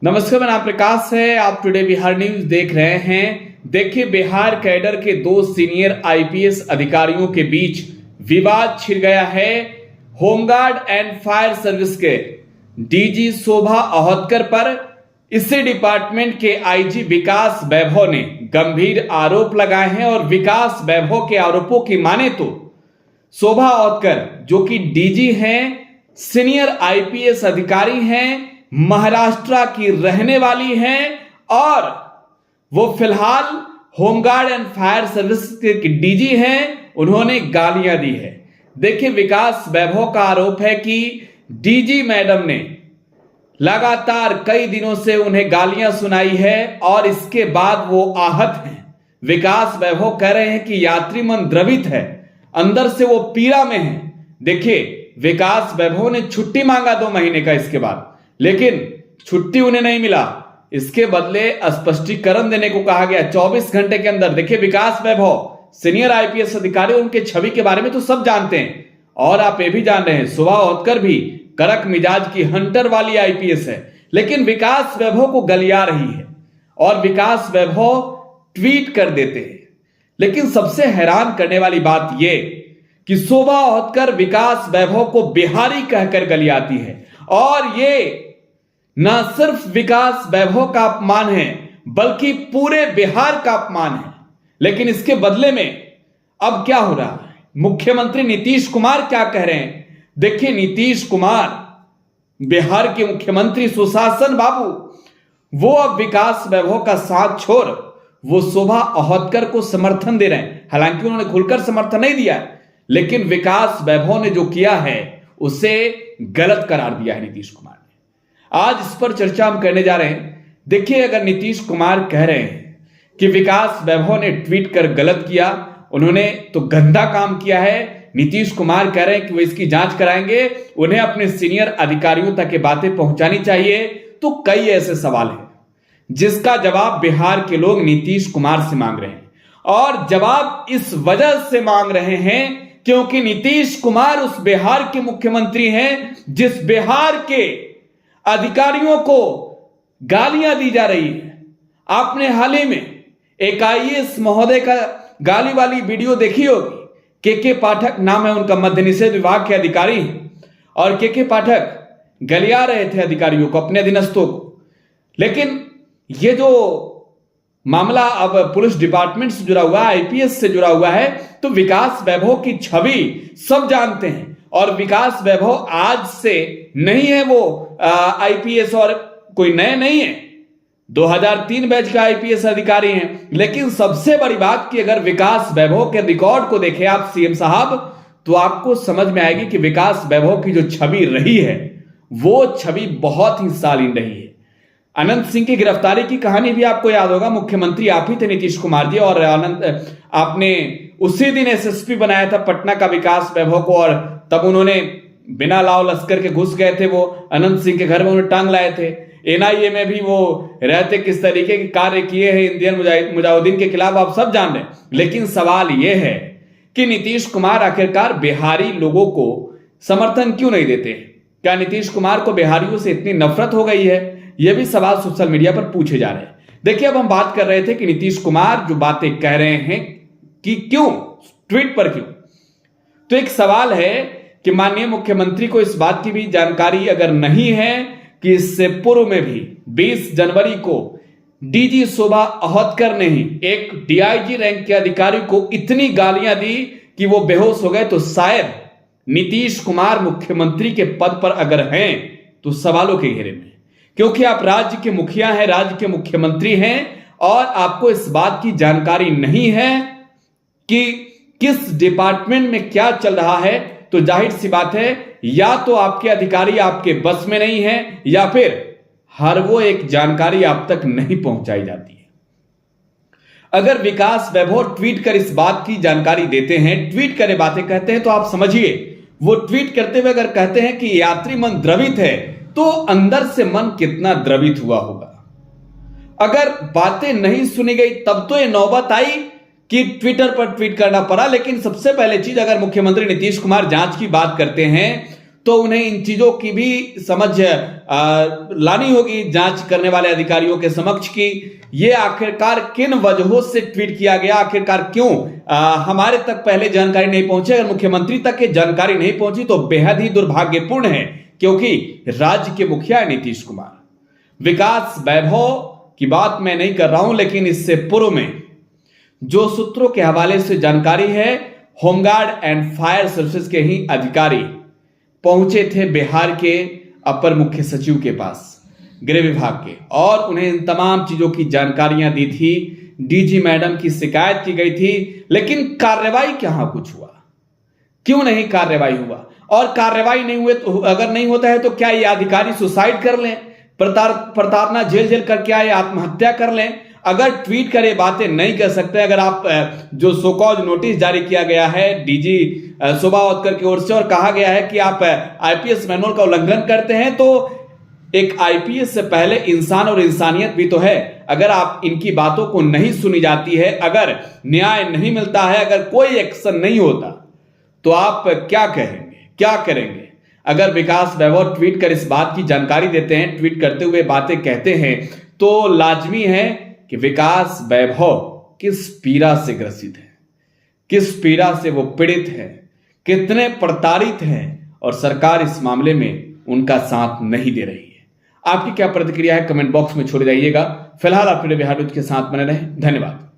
नमस्कार, मेरा नाम प्रकाश है। आप टुडे बिहार न्यूज देख रहे हैं। देखिए, बिहार कैडर के दो सीनियर आईपीएस अधिकारियों के बीच विवाद छिड़ गया है। होमगार्ड एंड फायर सर्विस के डीजी शोभा अहोतकर पर इसी डिपार्टमेंट के आईजी विकास वैभव ने गंभीर आरोप लगाए हैं। और विकास वैभव के आरोपों की माने तो शोभा अहोतकर, जो कि डीजी हैं, सीनियर आईपीएस अधिकारी हैं, महाराष्ट्र की रहने वाली हैं और वो फिलहाल होमगार्ड एंड फायर सर्विस के डीजी हैं। उन्होंने गालियां दी है। देखिए, विकास वैभव का आरोप है कि डीजी मैडम ने लगातार कई दिनों से उन्हें गालियां सुनाई है और इसके बाद वो आहत हैं। विकास वैभव कह रहे हैं कि यात्री मन द्रवित है, अंदर से वो पीड़ा में है। देखिए, विकास वैभव ने छुट्टी मांगा 2 महीने का इसके बाद, लेकिन छुट्टी उन्हें नहीं मिला। इसके बदले स्पष्टीकरण देने को कहा गया 24 घंटे के अंदर। देखिए, विकास वैभव सीनियर आईपीएस अधिकारी, उनके छवि के बारे में तो सब जानते हैं और आप ये भी जान रहे हैं शोभा अहोतकर भी कड़क मिजाज की हंटर वाली आईपीएस है, लेकिन विकास वैभव को गलिया रही है और विकास वैभव ट्वीट कर देते हैं। लेकिन सबसे हैरान करने वाली बात यह कि शोभा अहोतकर विकास वैभव को बिहारी कहकर गलियाती है और ये न सिर्फ विकास वैभव का अपमान है बल्कि पूरे बिहार का अपमान है। लेकिन इसके बदले में अब क्या हो रहा है, मुख्यमंत्री नीतीश कुमार क्या कह रहे हैं। देखिए, नीतीश कुमार बिहार के मुख्यमंत्री सुशासन बाबू, वो अब विकास वैभव का साथ छोड़ वो शोभा अहोतकर को समर्थन दे रहे हैं। हालांकि उन्होंने खुलकर समर्थन नहीं दिया, लेकिन विकास वैभव ने जो किया है उसे गलत करार दिया है नीतीश कुमार ने। आज इस पर चर्चा हम करने जा रहे हैं। देखिए, अगर नीतीश कुमार कह रहे हैं कि विकास वैभव ने ट्वीट कर गलत किया, उन्होंने तो गंदा काम किया है, नीतीश कुमार कह रहे हैं कि वो इसकी जांच कराएंगे, उन्हें अपने सीनियर अधिकारियों तक ये बातें पहुंचानी चाहिए, तो कई ऐसे सवाल हैं जिसका जवाब बिहार के लोग नीतीश कुमार से मांग रहे हैं। और जवाब इस वजह से मांग रहे हैं क्योंकि नीतीश कुमार उस बिहार के मुख्यमंत्री हैं जिस बिहार के अधिकारियों को गालियां दी जा रही है। आपने हाल ही में एक आईएएस महोदय का गाली वाली वीडियो देखी होगी। के पाठक नाम है उनका, मद्य निषेध विभाग के अधिकारी हैं और के पाठक गलिया रहे थे अधिकारियों को, अपने अधीनस्थों को। लेकिन ये जो मामला अब पुलिस डिपार्टमेंट से जुड़ा हुआ है, आईपीएस से जुड़ा हुआ है, तो विकास वैभव की छवि सब जानते हैं। और विकास वैभव आज से नहीं है, वो आईपीएस और कोई नए नहीं है, 2003 बैच का आईपीएस अधिकारी हैं। लेकिन सबसे बड़ी बात कि अगर विकास वैभव के रिकॉर्ड को देखें आप सीएम साहब, तो आपको समझ में आएगी कि विकास वैभव की जो छवि रही है वो छवि बहुत ही शालीन रही है। अनंत सिंह की गिरफ्तारी की कहानी भी आपको याद होगा, मुख्यमंत्री आप ही थे नीतीश कुमार जी, और आपने उसी दिन एसएसपी बनाया था पटना का विकास वैभव को, और तब उन्होंने बिना लाव लश्कर के घुस गए थे, वो अनंत सिंह के घर में उन्हें टांग लाए थे। एनआईए में भी वो रहते किस तरीके के कार्य किए हैं इंडियन मुजाहिदीन के खिलाफ आप सब जान रहे हैं। लेकिन सवाल यह है कि नीतीश कुमार आखिरकार बिहारी लोगों को समर्थन क्यों नहीं देते। क्या नीतीश कुमार को बिहारियों से इतनी नफरत हो गई है, यह भी सवाल सोशल मीडिया पर पूछे जा रहे हैं। देखिए, अब हम बात कर रहे थे कि नीतीश कुमार जो बातें कह रहे हैं कि क्यों, ट्वीट पर क्यों, तो एक सवाल है कि माननीय मुख्यमंत्री को इस बात की भी जानकारी अगर नहीं है कि इससे पूर्व में भी 20 जनवरी को डीजी शोभा अहोतकर ने ही एक डीआईजी रैंक के अधिकारी को इतनी गालियां दी कि वो बेहोश हो गए, तो शायद नीतीश कुमार मुख्यमंत्री के पद पर अगर हैं तो सवालों के घेरे में, क्योंकि आप राज्य के मुखिया हैं, राज्य के मुख्यमंत्री हैं और आपको इस बात की जानकारी नहीं है कि किस डिपार्टमेंट में क्या चल रहा है, तो जाहिर सी बात है या तो आपके अधिकारी आपके बस में नहीं है या फिर हर वो एक जानकारी आप तक नहीं पहुंचाई जाती है। अगर विकास वैभव ट्वीट कर इस बात की जानकारी देते हैं, ट्वीट करे बातें कहते हैं, तो आप समझिए वो ट्वीट करते हुए अगर कहते हैं कि यात्री मन द्रवित है, तो अंदर से मन कितना द्रवित हुआ होगा। अगर बातें नहीं सुनी गई तब तो ये नौबत आई कि ट्विटर पर ट्वीट करना पड़ा। लेकिन सबसे पहले चीज, अगर मुख्यमंत्री नीतीश कुमार जांच की बात करते हैं तो उन्हें इन चीजों की भी समझ लानी होगी जांच करने वाले अधिकारियों के समक्ष की ये आखिरकार किन वजहों से ट्वीट किया गया, आखिरकार क्यों हमारे तक पहले जानकारी नहीं पहुंची। अगर मुख्यमंत्री तक ये जानकारी नहीं पहुंची तो बेहद ही दुर्भाग्यपूर्ण है, क्योंकि राज्य के मुखिया नीतीश कुमार, विकास वैभव की बात मैं नहीं कर रहा हूं, लेकिन इससे पूर्व में जो सूत्रों के हवाले से जानकारी है, होमगार्ड एंड फायर सर्विसेज के ही अधिकारी पहुंचे थे बिहार के अपर मुख्य सचिव के पास, गृह विभाग के, और उन्हें इन तमाम चीजों की जानकारियां दी थी। डीजी मैडम की शिकायत की गई थी, लेकिन कार्रवाई कहां कुछ हुआ, क्यों नहीं कार्रवाई हुआ? और कार्रवाई नहीं हुए तो अगर नहीं होता है तो क्या ये अधिकारी सुसाइड कर लें, प्रताड़ना जेल करके आए, आत्महत्या कर लें? अगर ट्वीट करे बातें नहीं कर सकते, अगर आप जो सोकॉज नोटिस जारी किया गया है डीजी शोभा ओतकर की ओर से और कहा गया है कि आप आईपीएस मैनुअल का उल्लंघन करते हैं, तो एक आईपीएस से पहले इंसान और इंसानियत भी तो है। अगर आप इनकी बातों को नहीं सुनी जाती है, अगर न्याय नहीं मिलता है, अगर कोई एक्शन नहीं होता, तो आप क्या कहेंगे, क्या करेंगे? अगर विकास वैभव ट्वीट कर इस बात की जानकारी देते हैं, ट्वीट करते हुए बातें कहते हैं, तो लाजमी है कि विकास वैभव किस पीड़ा से ग्रसित है, किस पीड़ा से वो पीड़ित है, कितने प्रताड़ित हैं, और सरकार इस मामले में उनका साथ नहीं दे रही है। आपकी क्या प्रतिक्रिया है, कमेंट बॉक्स में छोड़ जाइएगा। फिलहाल आप बिहार न्यूज के साथ बने रहें। धन्यवाद।